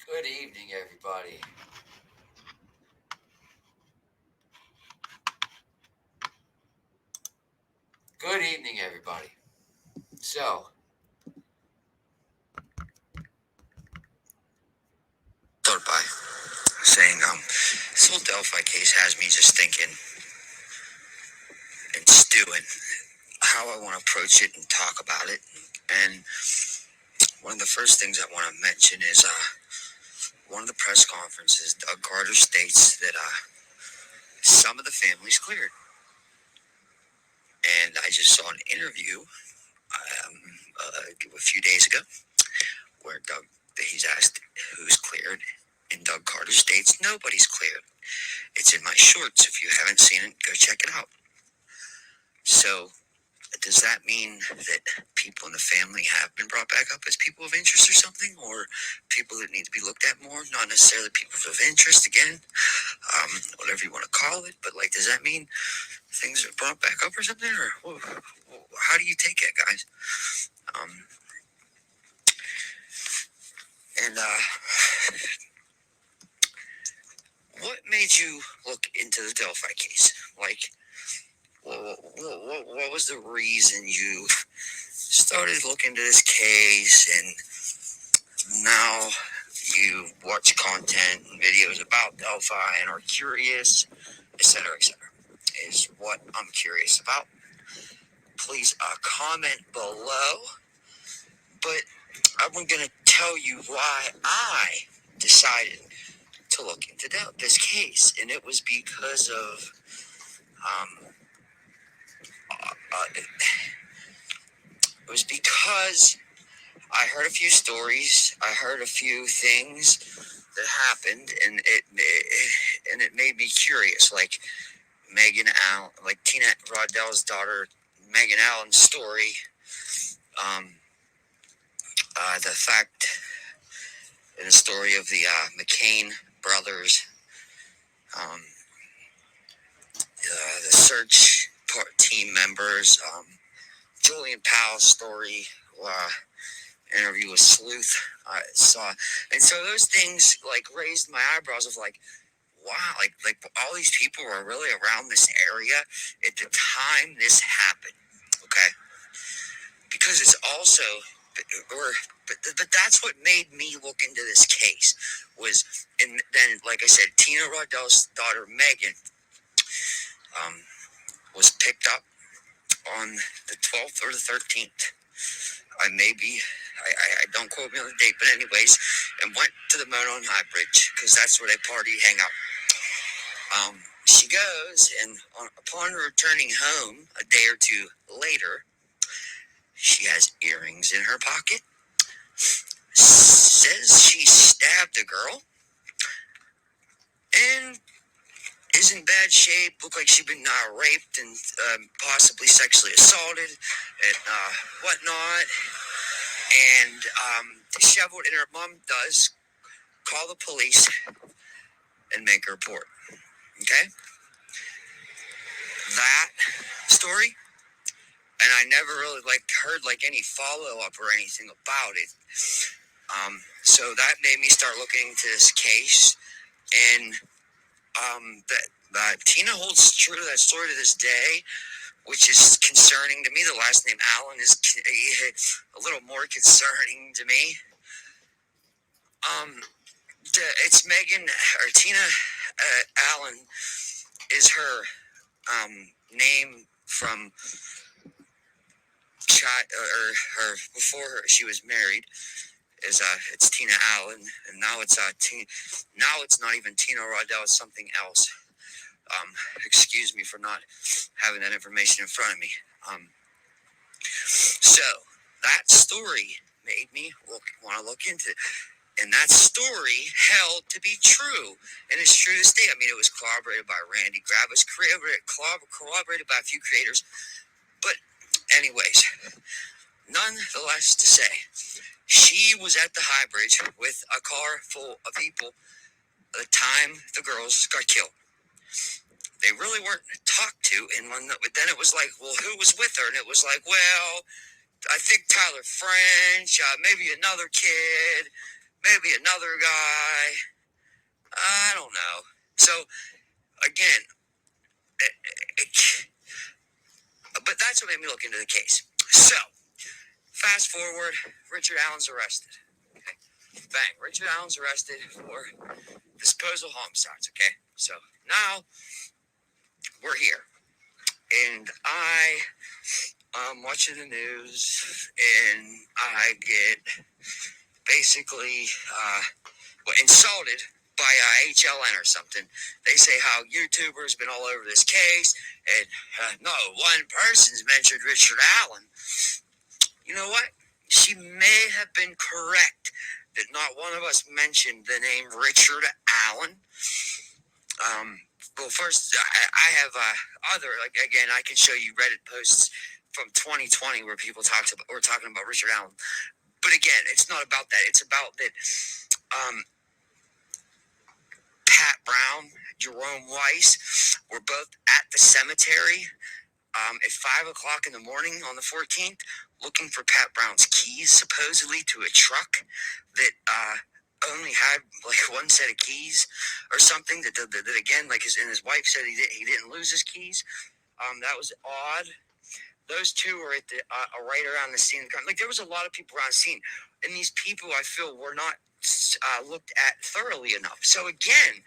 Good evening, everybody. Good evening, everybody. So, start by saying, this whole Delphi case has me just thinking and stewing how I want to approach it and talk about it. And one of the first things I want to mention is one of the press conferences, Doug Carter states that some of the families cleared. And I just saw an interview a few days ago where he's asked who's cleared, and Doug Carter states nobody's cleared. It's in my shorts. If you haven't seen it, go check it out. So, does that mean that people in the family have been brought back up as people of interest or something? Or people that need to be looked at more? Not necessarily people of interest, again, whatever you want to call it. But, does that mean things are brought back up or something? Or how do you take it, guys? And what made you look into the Delphi case? What was the reason you started looking into this case, and now you watch content and videos about Delphi and are curious, etc., etc., is what I'm curious about. Please comment below. But I'm going to tell you why I decided to look into this case, and it was because of it was because I heard a few stories. I heard a few things that happened, and it made me curious. Like Megan Allen, like Tina Rodell's daughter, Megan Allen's story. The fact in the story of the McCain brothers, the search team members, Julian Powell's story. Interview with Sleuth I saw, and so those things raised my eyebrows of wow, all these people were really around this area at the time this happened. Okay, because it's also, but that's what made me look into this case was, and then like I said, Tina Rodell's daughter Megan was picked up on the 12th or the 13th. I don't quote me on the date, but anyways, and went to the Monon High Bridge because that's where they party, hang out. She goes, and upon returning home a day or two later, she has earrings in her pocket. Says she stabbed a girl and is in bad shape. Looked like she'd been raped and possibly sexually assaulted and whatnot. And disheveled, and her mom does call the police and make a report. Okay? That story, and I never really heard any follow-up or anything about it. So that made me start looking into this case, and that Tina holds true to that story to this day, which is concerning to me. The last name Allen is a little more concerning to me. It's Megan, or Tina Allen is her name from her before she was married. It's Tina Allen, and now it's not even Tina Rodell, it's something else. Excuse me for not having that information in front of me. So that story made me want to look into it. And that story held to be true. And it's true to this day. I mean, it was corroborated by Randy Gravis, corroborated by a few creators. But anyways, nonetheless to say, she was at the High Bridge with a car full of people at the time the girls got killed. They really weren't talked to. And then it was like, well, who was with her? And it was like, well, I think Tyler French, maybe another kid, maybe another guy. I don't know. So, again, but that's what made me look into the case. So, fast forward, Richard Allen's arrested. Okay. Bang, Richard Allen's arrested for disposal homicides. Okay. So, now we're here. And I'm watching the news, and I get basically insulted by HLN or something. They say how YouTubers been all over this case, and no one person's mentioned Richard Allen. You know what? She may have been correct that not one of us mentioned the name Richard Allen. Well, first, I have other, like, again, I can show you Reddit posts from 2020 where people were talking about Richard Allen. But again, it's not about that. It's about that Pat Brown, Jerome Weiss were both at the cemetery at 5 o'clock in the morning on the 14th looking for Pat Brown's keys, supposedly, to a truck that only had like one set of keys or something. That again, like his wife said he didn't lose his keys. That was odd. Those two were at the right around the scene. Like, there was a lot of people around the scene, and these people, I feel, were not looked at thoroughly enough. So again,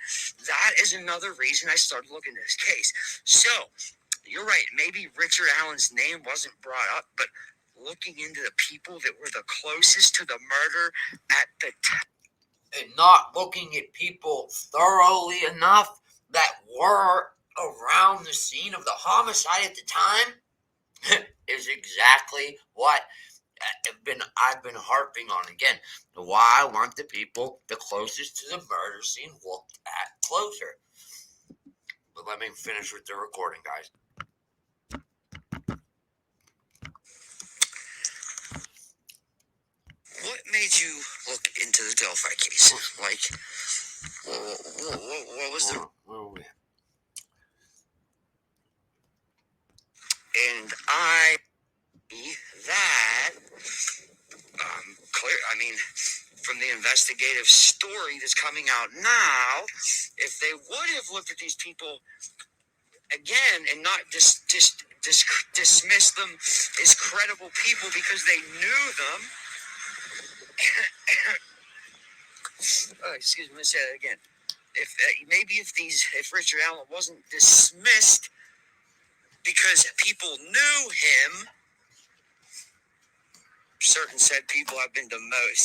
that is another reason I started looking at this case. So you're right. Maybe Richard Allen's name wasn't brought up, but looking into the people that were the closest to the murder at the time, and not looking at people thoroughly enough that were around the scene of the homicide at the time is exactly what I've been harping on again. Why I want the people the closest to the murder scene looked at closer. But let me finish with the recording, guys. What made you look into the Delphi case? Like, what was the... And that clear. I mean, from the investigative story that's coming out now, if they would have looked at these people again and not dismiss them as credible people because they knew them. Excuse me, let me say that again. If Richard Allen wasn't dismissed because people knew him, certain said people have been demoted.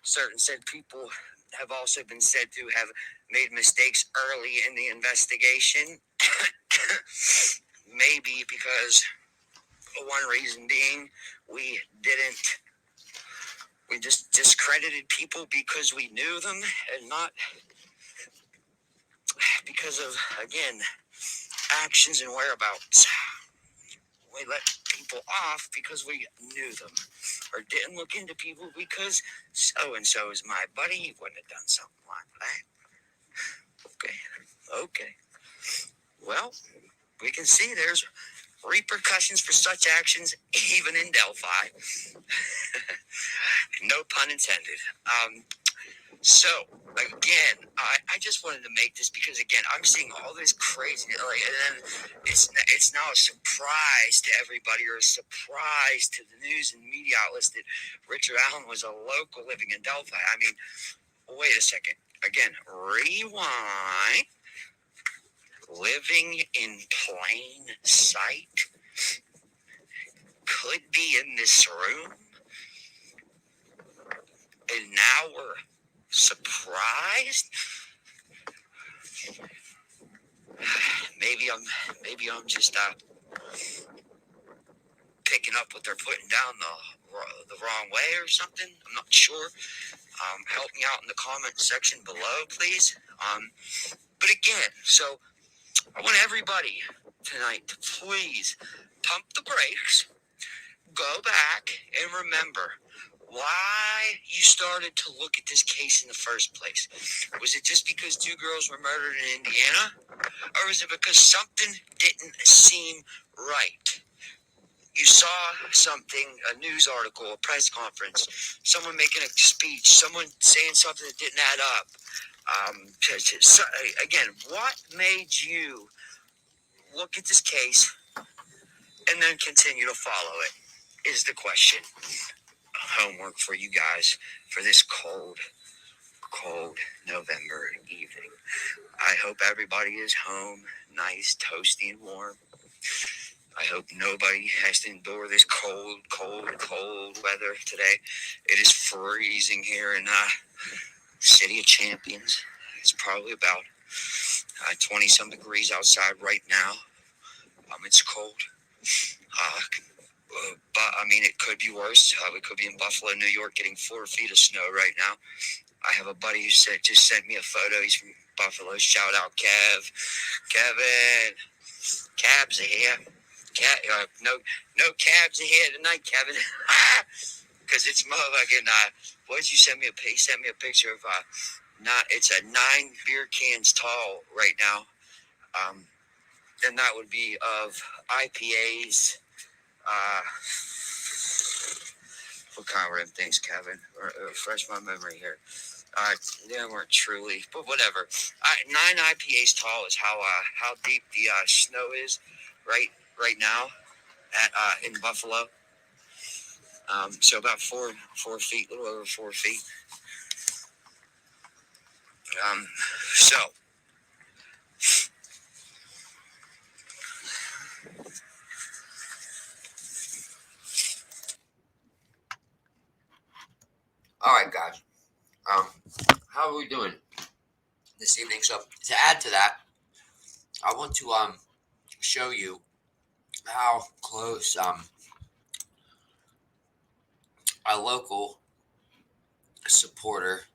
Certain said people have also been said to have made mistakes early in the investigation. Maybe because one reason being we just discredited people because we knew them and not because of, again, actions and whereabouts. We let people off because we knew them, or didn't look into people because so-and-so is my buddy, he wouldn't have done something like that. Okay. Well, we can see there's repercussions for such actions, even in Delphi. No pun intended. So, again, I just wanted to make this because, again, I'm seeing all this crazy, and then it's now a surprise to everybody, or a surprise to the news and media outlets, that Richard Allen was a local living in Delphi. I mean, wait a second. Again, rewind. Living in plain sight could be in this room, and now we're surprised. Maybe I'm just picking up what they're putting down the wrong way or something. I'm not sure. Help me out in the comment section below, please. But again, so I want everybody tonight to please pump the brakes, go back, and remember why you started to look at this case in the first place. Was it just because two girls were murdered in Indiana? Or was it because something didn't seem right? you saw something, a news article, a press conference, someone making a speech, someone saying something that didn't add up. So, again, what made you look at this case and then continue to follow it is the question. Homework for you guys for this cold November evening. I hope everybody is home, nice, toasty, and warm. I hope nobody has to endure this cold weather today. It is freezing here in City of Champions. It's probably about 20-some degrees outside right now. It's cold. But, I mean, it could be worse. We could be in Buffalo, New York, getting 4 feet of snow right now. I have a buddy who just sent me a photo. He's from Buffalo. Shout out, Kevin. Cabs are here. No cabs are here tonight, Kevin. Because it's motherfucking. What did you send me He sent me a picture of it's a 9 beer cans tall right now. And that would be of IPAs. What kind of things, Kevin? Refresh my memory here. They weren't truly, but whatever. 9 IPAs tall is how deep the snow is right now at in Buffalo. So about 4 feet, a little over 4 feet. So all right, guys. How are we doing this evening? So to add to that, I want to show you how close a local supporter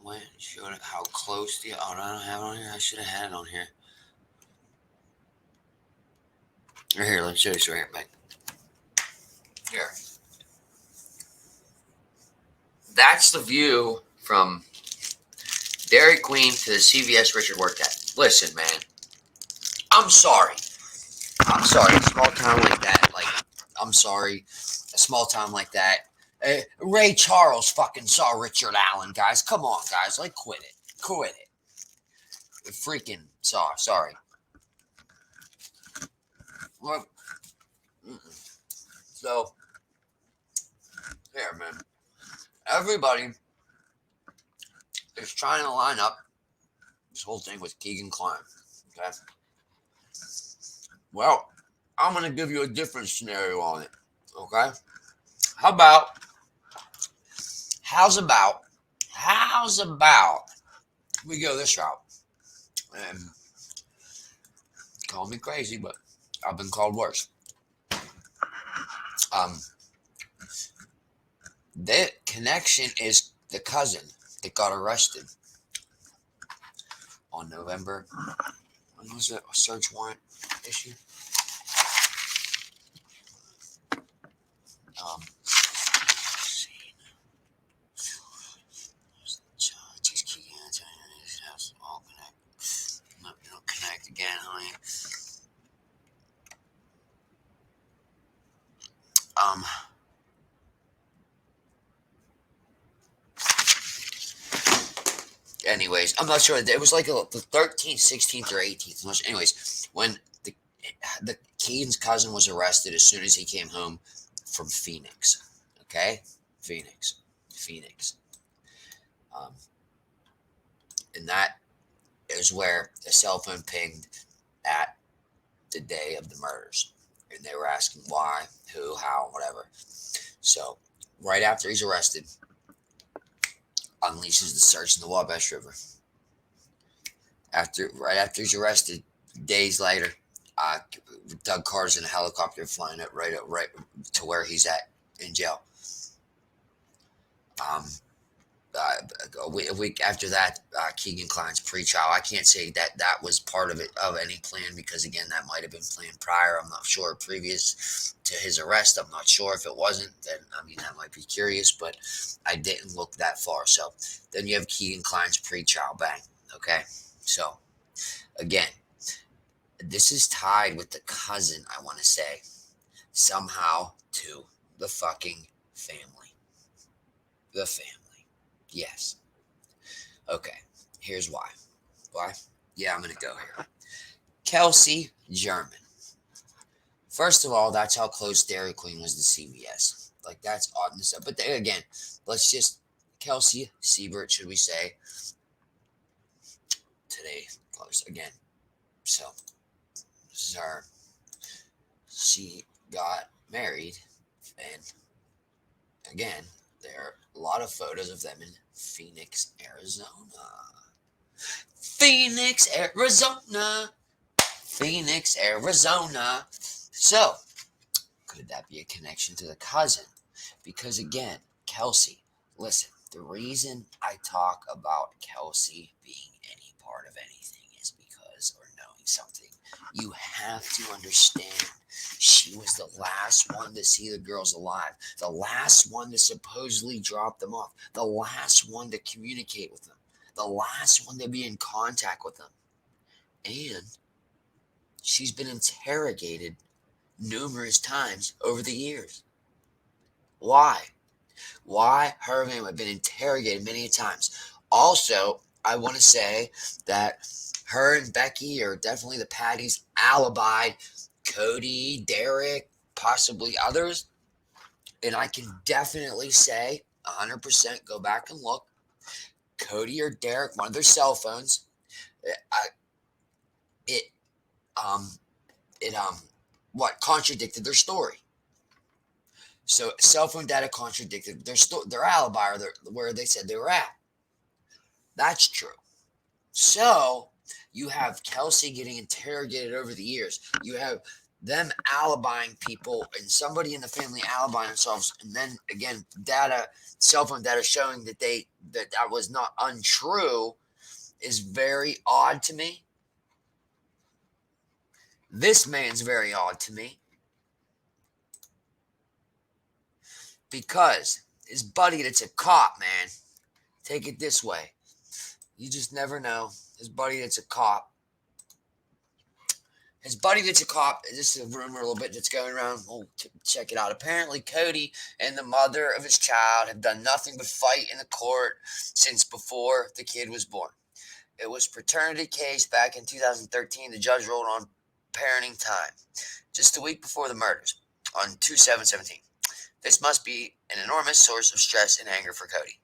went. Showed how close the. Oh, I don't have it on here. I should have had it on here. Right here, let me show you right here, Mike. Here. That's the view from Dairy Queen to the CVS Richard worked at. Listen, man. I'm sorry. A small town like that. I'm sorry. A small town like that. Ray Charles fucking saw Richard Allen, guys. Come on, guys. Quit it. Freaking sorry. Look. So, here, man. Everybody is trying to line up this whole thing with Keegan Klein. Okay? Well, I'm going to give you a different scenario on it. Okay? How's about we go this route? And call me crazy, but I've been called worse. The connection is the cousin that got arrested on November. When was it? A search warrant issue? Connect again, honey. Anyways, I'm not sure. It was like the 13th, 16th, or 18th. Anyways, when the Keegan's cousin was arrested as soon as he came home from Phoenix. Okay? Phoenix. And that is where the cell phone pinged at the day of the murders. And they were asking why, who, how, whatever. So, right after he's arrested, unleashes the search in the Wabash River. Right after he's arrested, days later, Doug Carter's in a helicopter flying it right to where he's at in jail. A week after that, Keegan Klein's pre-trial. I can't say that was part of any plan, because again, that might have been planned prior. I'm not sure, previous to his arrest. I'm not sure. If it wasn't, then that might be curious, but I didn't look that far. So then you have Keegan Klein's pre-trial. Bang. Okay. So again, This is tied with the cousin, I want to say, somehow to the fucking family. The family. Yes. Okay. Here's why. Why? Yeah, I'm going to go here. Kelsey German. First of all, that's how close Dairy Queen was to CVS. Like, that's odd and stuff. But then again, let's just, Kelsey Siebert, should we say, today, close again. So, this is her. She got married, and again, there are a lot of photos of them in Phoenix, Arizona. Phoenix, Arizona. Phoenix, Arizona. So, could that be a connection to the cousin? Because again, Kelsey, listen, the reason I talk about Kelsey being any part of anything is because, or knowing something, you have to understand she was the last one to see the girls alive, the last one to supposedly drop them off, the last one to communicate with them, the last one to be in contact with them. And she's been interrogated numerous times over the years. Why? Why her and him have been interrogated many times. Also, I want to say that her and Becky are definitely the Patties alibi. Cody, Derek, possibly others. And I can definitely say 100% go back and look. Cody or Derek, one of their cell phones, I, it um it what contradicted their story. So cell phone data contradicted their alibi or where they said they were at. That's true. So you have Kelsey getting interrogated over the years. You have them alibying people and somebody in the family alibying themselves. And then again, cell phone data showing that was not untrue is very odd to me. This man's very odd to me because his buddy that's a cop, man, take it this way. You just never know. His buddy that's a cop. His buddy that's a cop. This is a rumor a little bit that's going around. We'll check it out. Apparently, Cody and the mother of his child have done nothing but fight in the court since before the kid was born. It was paternity case back in 2013. The judge ruled on parenting time just a week before the murders on 2/7/17. This must be an enormous source of stress and anger for Cody.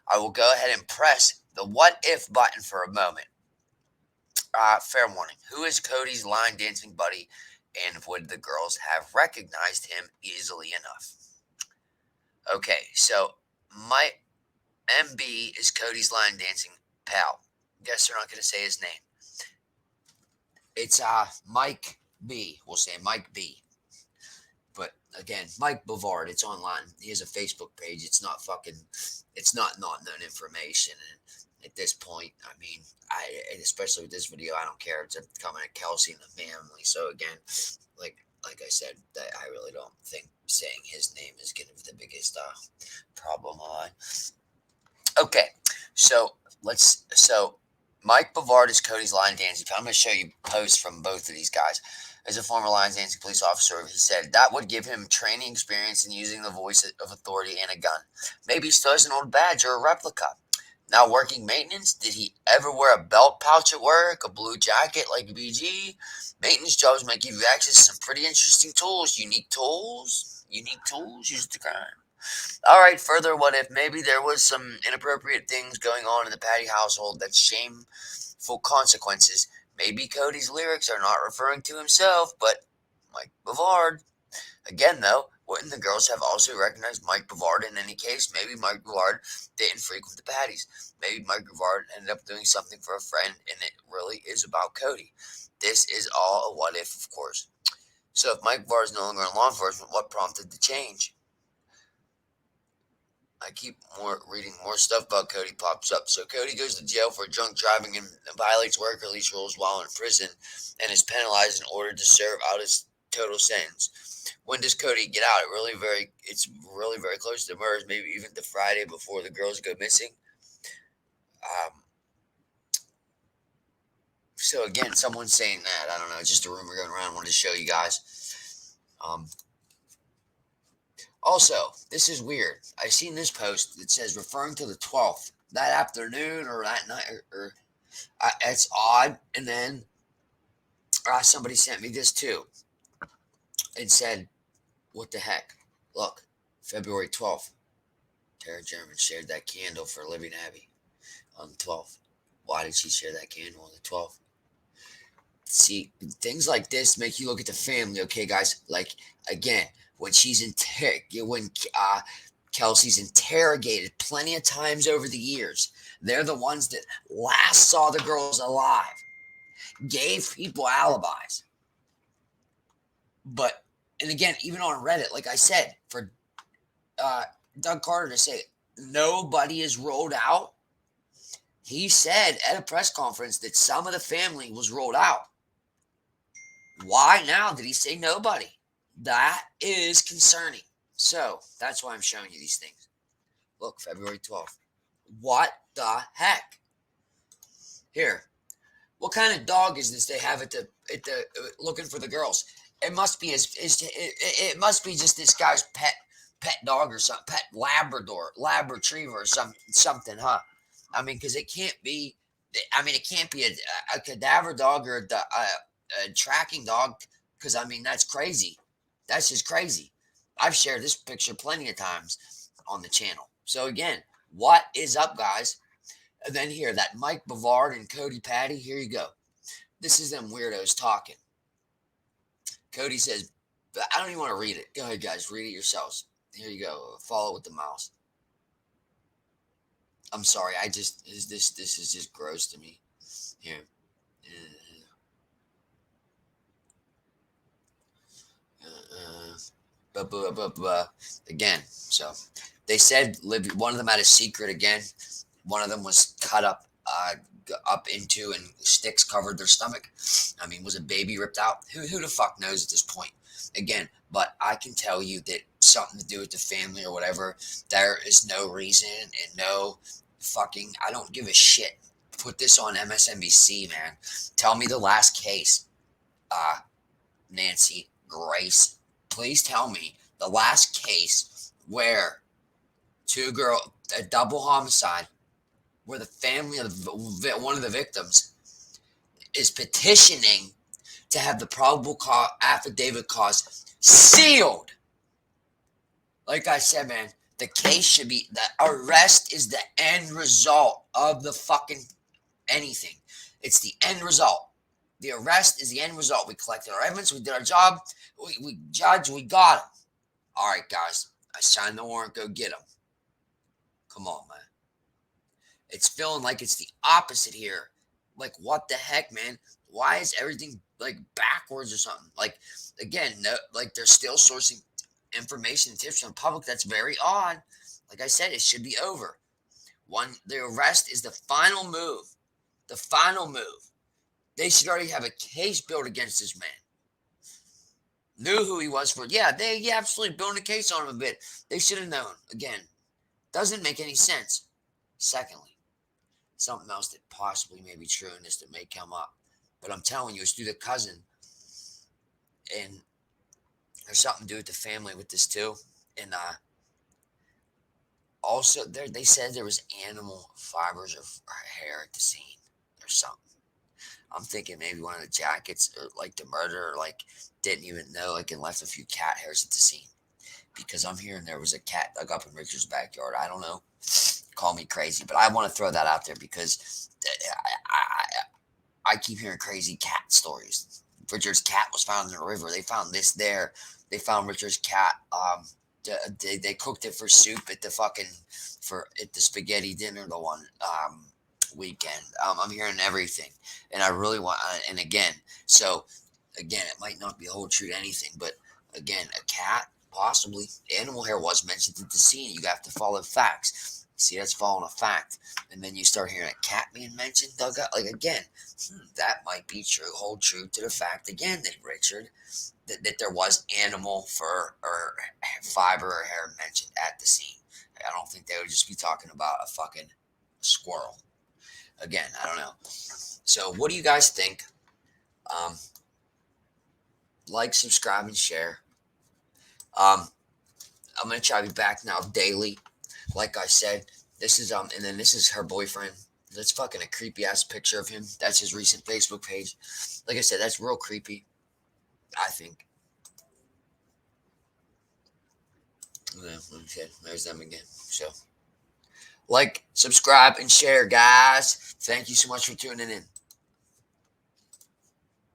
I will go ahead and press the what if button for a moment. Fair warning. Who is Cody's line dancing buddy, and would the girls have recognized him easily enough? Okay, so my MB is Cody's line dancing pal. Guess they're not going to say his name. It's Mike B. We'll say Mike B. But again, Mike Bavard. It's online. He has a Facebook page. It's not known information. And at this point, I mean, especially with this video, I don't care. It's coming at Kelsey and the family. So again, like I said, I really don't think saying his name is going to be the biggest problem on. Okay, so Mike Bavard is Cody's line dancing. I'm going to show you posts from both of these guys. As a former line dancing police officer, he said that would give him training experience in using the voice of authority and a gun. Maybe he still has an old badge or a replica. Now working maintenance, did he ever wear a belt pouch at work, a blue jacket like BG? Maintenance jobs might give you access to some pretty interesting tools. Unique tools used to crime. All right, further, what if maybe there was some inappropriate things going on in the Patty household that's shameful consequences? Maybe Cody's lyrics are not referring to himself, but Mike Bavard. Again, though, wouldn't the girls have also recognized Mike Bavard in any case? Maybe Mike Bavard didn't frequent the Patties. Maybe Mike Bavard ended up doing something for a friend, and it really is about Cody. This is all a what if, of course. So if Mike Bavard is no longer in law enforcement, what prompted the change? I keep reading more stuff about Cody pops up. So Cody goes to jail for drunk driving and violates work release rules while in prison and is penalized in order to serve out his total sentence. When does Cody get out? It's really very close to the murders, maybe even the Friday before the girls go missing. So again, someone's saying that. I don't know. It's just a rumor going around. I wanted to show you guys. Also, this is weird. I seen this post that says referring to the 12th that afternoon or that night, or it's odd. And then somebody sent me this too and said, "What the heck? Look, February 12th. Tara German shared that candle for Living Abby on the 12th. Why did she share that candle on the 12th?" See, things like this make you look at the family, okay, guys? Like, again, when Kelsey's interrogated plenty of times over the years, they're the ones that last saw the girls alive, gave people alibis. But, and again, even on Reddit, like I said, for Doug Carter to say nobody is rolled out, he said at a press conference that some of the family was rolled out. Why now did he say nobody? That is concerning. So that's why I'm showing you these things. Look, February 12th. What the heck? Here. What kind of dog is this they have at the looking for the girls? It must be it must be just this guy's pet dog or something, pet lab retriever or something, huh? I mean, because it can't be. I mean, it can't be a cadaver dog or a tracking dog. Because I mean, that's crazy. That's just crazy. I've shared this picture plenty of times on the channel. So again, what is up, guys? And then here, that Mike Bavard and Cody Patty. Here you go. This is them weirdos talking. Cody says, I don't even want to read it. Go ahead, guys. Read it yourselves. Here you go. Follow with the mouse. I'm sorry. This is just gross to me. Here. Again, so they said one of them had a secret again. One of them was cut up into and sticks covered their stomach. I mean, was a baby ripped out? Who the fuck knows at this point? Again, but I can tell you that something to do with the family or whatever. There is no reason and no fucking. I don't give a shit. Put this on MSNBC, man. Tell me the last case. Nancy Grace, please tell me the last case where a double homicide, where the family of one of the victims is petitioning to have the probable affidavit cause sealed. Like I said, man, the case should be, the arrest is the end result of the fucking anything. It's the end result. The arrest is the end result. We collected our evidence. We did our job. We judged. We got him. All right, guys. I signed the warrant. Go get him. Come on, man. It's feeling like it's the opposite here. Like, what the heck, man? Why is everything like backwards or something? Like, again, no, like they're still sourcing information and tips from the public. That's very odd. Like I said, it should be over. The arrest is the final move. The final move. They should already have a case built against this man. Knew who he was they absolutely built a case on him a bit. They should have known. Again, doesn't make any sense. Secondly, something else that possibly may be true in this that may come up. But I'm telling you, it's through the cousin. And there's something to do with the family with this too. And also, they said there was animal fibers or hair at the scene or something. I'm thinking maybe one of the jackets or like the murderer like didn't even know like and left a few cat hairs at the scene. Because I'm hearing there was a cat dug up in Richard's backyard. I don't know. Call me crazy, but I want to throw that out there because I keep hearing crazy cat stories. Richard's cat was found in the river. They found this there. They found Richard's cat. They cooked it for soup at the spaghetti dinner the one weekend. I'm hearing everything, and I really want. And again, it might not be whole true to anything, but again, a cat possibly. Animal hair was mentioned at the scene. You have to follow facts. See, that's following a fact, and then you start hearing a cat being mentioned, dug up. Like again, that might be true. Hold true to the fact again that Richard. That there was animal fur or fiber or hair mentioned at the scene. I don't think they would just be talking about a fucking squirrel. Again, I don't know. So, what do you guys think? Um, like, subscribe, and share. Um, I'm gonna try to be back now daily. Like I said, this is and then this is her boyfriend. That's fucking a creepy ass picture of him. That's his recent Facebook page. Like I said, that's real creepy. I think. Yeah, okay, there's them again. So, like, subscribe, and share, guys. Thank you so much for tuning in.